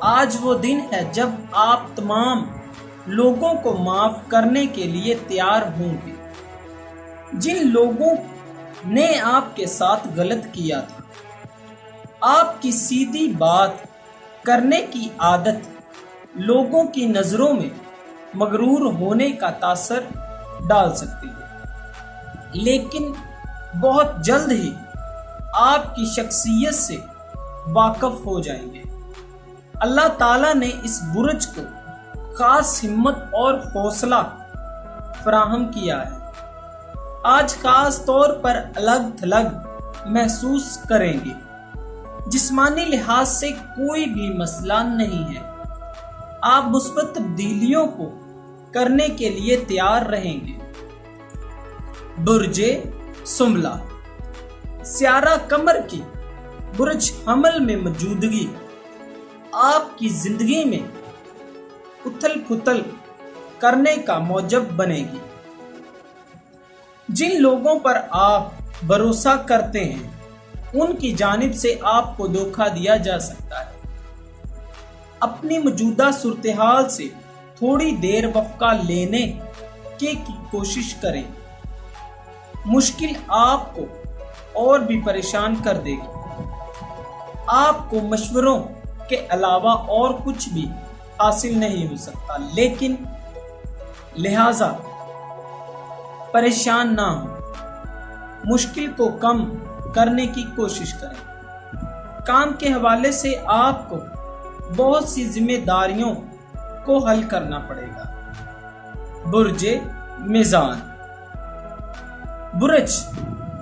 آج وہ دن ہے جب آپ تمام لوگوں کو معاف کرنے کے لیے تیار ہوں گے۔ جن لوگوں نے آپ کے ساتھ غلط کیا تھا، آپ کی سیدھی بات کرنے کی عادت لوگوں کی نظروں میں مغرور ہونے کا تاثر ڈال سکتی ہے، لیکن بہت جلد ہی آپ کی شخصیت سے واقف ہو جائیں گے۔ اللہ تعالیٰ نے اس برج کو خاص ہمت اور حوصلہ فراہم کیا ہے۔ آج خاص طور پر الگ تھلگ محسوس کریں گے۔ جسمانی لحاظ سے کوئی بھی مسئلہ نہیں ہے۔ آپ مثبت تبدیلیوں کو کرنے کے لیے تیار رہیں گے۔ برج سنبلہ، سیارہ قمر کی برج حمل میں موجودگی آپ کی زندگی میں اتھل پھتل کرنے کا موجب بنے گی۔ جن لوگوں پر آپ بھروسہ کرتے ہیں ان کی جانب سے آپ کو دھوکہ دیا جا سکتا ہے۔ اپنی موجودہ صورتحال سے تھوڑی دیر وقفہ لینے کی کوشش کریں۔ مشکل آپ کو اور بھی پریشان کر دے گی۔ آپ کو مشوروں کے علاوہ اور کچھ بھی حاصل نہیں ہو سکتا، لیکن لہذا پریشان نہ ہو۔ مشکل کو کم کرنے کی کوشش کریں۔ کام کے حوالے سے آپ کو بہت سی ذمہ داریوں کو حل کرنا پڑے گا۔ برج میزان، برج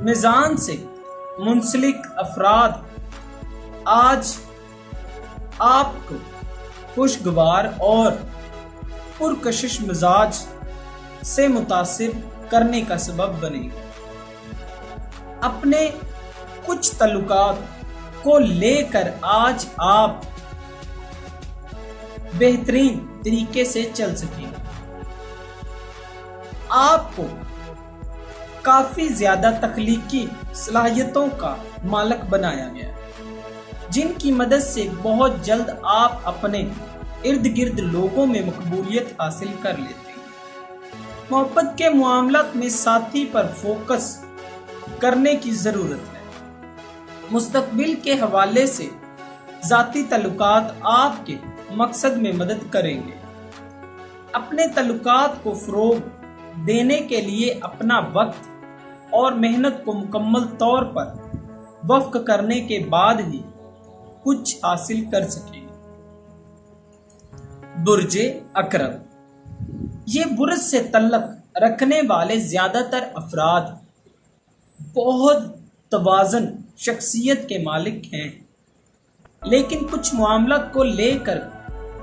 میزان سے منسلک افراد آج آپ کو خوشگوار اور پرکشش مزاج سے متاثر کرنے کا سبب بنے گا۔ اپنے کچھ تعلقات کو لے کر آج آپ بہترین طریقے سے چل سکیں گے۔ آپ کو کافی زیادہ تخلیقی صلاحیتوں کا مالک بنایا گیا ہے، جن کی مدد سے بہت جلد آپ اپنے ارد گرد لوگوں میں مقبولیت حاصل کر لیتے ہیں۔ محبت کے معاملات میں ساتھی پر فوکس کرنے کی ضرورت ہے۔ مستقبل کے حوالے سے ذاتی تعلقات آپ کے مقصد میں مدد کریں گے۔ اپنے تعلقات کو فروغ دینے کے لیے اپنا وقت اور محنت کو مکمل طور پر وقف کرنے کے بعد ہی کچھ حاصل کر سکیں گے۔ برج عقرب، یہ برج سے تعلق رکھنے والے زیادہ تر افراد بہت توازن شخصیت کے مالک ہیں، لیکن کچھ معاملات کو لے کر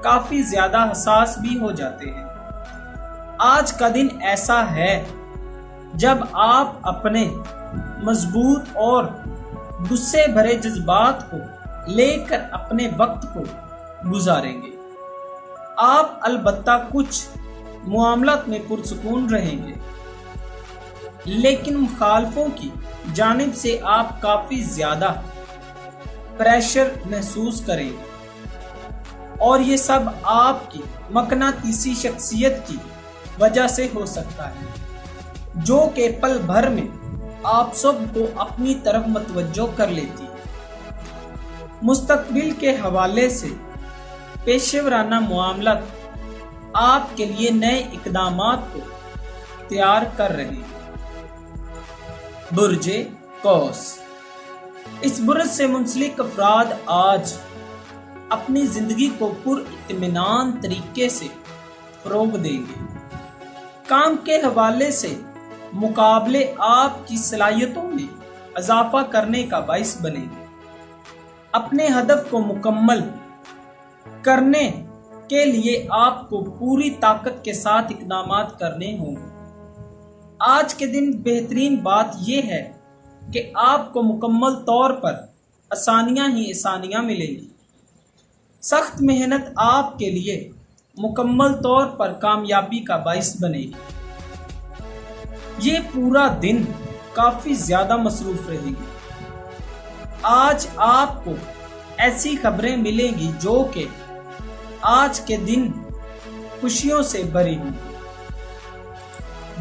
کافی زیادہ حساس بھی ہو جاتے ہیں۔ آج کا دن ایسا ہے جب آپ اپنے مضبوط اور غصے بھرے جذبات کو لے کر اپنے وقت کو گزاریں گے۔ آپ البتہ کچھ معاملات میں پرسکون رہیں گے، لیکن مخالفوں کی جانب سے آپ کافی زیادہ پریشر محسوس کریں گے، اور یہ سب آپ کی مقناطیسی شخصیت کی وجہ سے ہو سکتا ہے، جو کہ پل بھر میں آپ سب کو اپنی طرف متوجہ کر لیتی ہے۔ مستقبل کے حوالے سے پیشہ ورانہ معاملات آپ کے لیے نئے اقدامات کو تیار کر رہے ہیں۔ برج قوس، اس برج سے منسلک افراد آج اپنی زندگی کو پر اطمینان طریقے سے فروغ دیں گے۔ کام کے حوالے سے مقابلے آپ کی صلاحیتوں میں اضافہ کرنے کا باعث بنے گے۔ اپنے ہدف کو مکمل کرنے کے لیے آپ کو پوری طاقت کے ساتھ اقدامات کرنے ہوں گے۔ آج کے دن بہترین بات یہ ہے کہ آپ کو مکمل طور پر آسانیاں ہی آسانیاں ملیں گی۔ سخت محنت آپ کے لیے مکمل طور پر کامیابی کا باعث بنے گی۔ یہ پورا دن کافی زیادہ مصروف رہے گی۔ آج آپ کو ایسی خبریں ملیں گی جو کہ آج کے دن خوشیوں سے بھری ہوں۔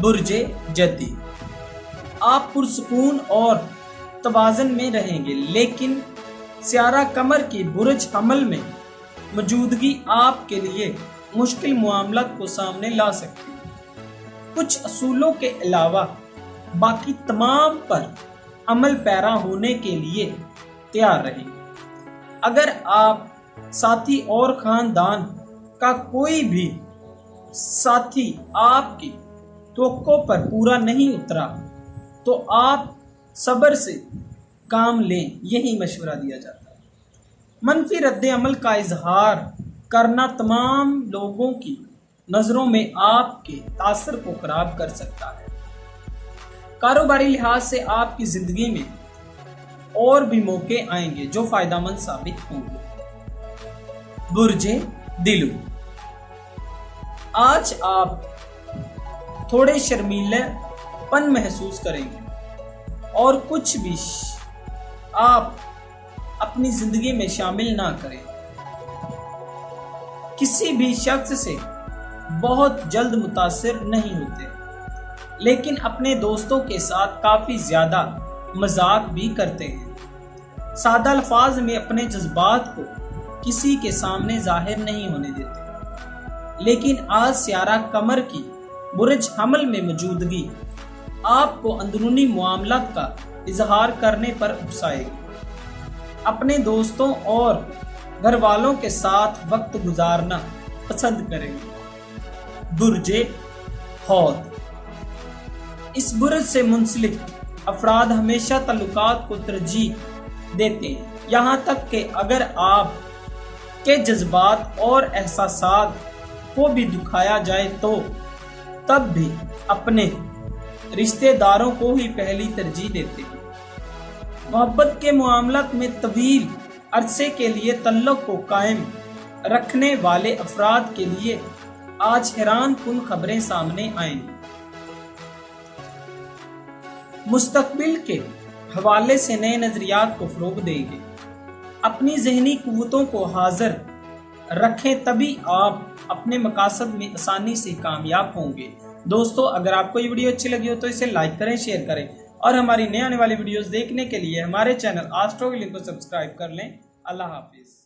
برج جدی، آپ پرسکون اور توازن میں رہیں گے، لیکن سیارہ قمر کی برج حمل میں موجودگی آپ کے لیے مشکل معاملات کو سامنے لا سکتی ہے۔ کچھ اصولوں کے علاوہ باقی تمام پر عمل پیرا ہونے کے لیے تیار رہیں۔ اگر آپ ساتھی اور خاندان کا کوئی بھی ساتھی آپ کی توقع پر پورا نہیں اترا تو آپ صبر سے کام لیں، یہی مشورہ دیا جاتا ہے۔ منفی رد عمل کا اظہار کرنا تمام لوگوں کی نظروں میں آپ کے تاثر کو خراب کر سکتا ہے۔ کاروباری لحاظ سے آپ کی زندگی میں اور بھی موقع آئیں گے جو فائدہ مند ثابت ہوں گے۔ برج دلو، آج آپ تھوڑے شرمیلے پن محسوس کریں گے اور کچھ بھی آپ اپنی زندگی میں شامل نہ کریں۔ کسی بھی شخص سے بہت جلد متاثر نہیں ہوتے، لیکن اپنے دوستوں کے ساتھ کافی زیادہ مذاق بھی کرتے ہیں۔ سادہ الفاظ میں اپنے جذبات کو کسی کے سامنے ظاہر نہیں ہونے دیتے، لیکن آج سیارہ قمر کی برج حمل میں موجودگی آپ کو اندرونی معاملات کا اظہار کرنے پر اکسائے گی۔ اپنے دوستوں اور گھر والوں کے ساتھ وقت گزارنا پسند کریں گے۔ برج حوت، اس برج سے منسلک افراد ہمیشہ تعلقات کو ترجیح دیتے ہیں، یہاں تک کہ اگر آپ کے جذبات اور احساسات کو بھی دکھایا جائے تو تب بھی اپنے رشتہ داروں کو ہی پہلی ترجیح دیتے ہیں۔ محبت کے معاملات میں طویل عرصے کے لیے تعلق کو قائم رکھنے والے افراد کے لیے آج حیران کن خبریں سامنے آئیں گی۔ مستقبل کے حوالے سے نئے نظریات کو فروغ دیں گے۔ اپنی ذہنی قوتوں کو حاضر رکھیں، تبھی آپ اپنے مقاصد میں آسانی سے کامیاب ہوں گے۔ دوستو، اگر آپ کو یہ ویڈیو اچھی لگی ہو تو اسے لائک کریں، شیئر کریں اور ہماری نئے آنے والی ویڈیوز دیکھنے کے لیے ہمارے چینل آسٹرو لنک کو سبسکرائب کر لیں۔ اللہ حافظ۔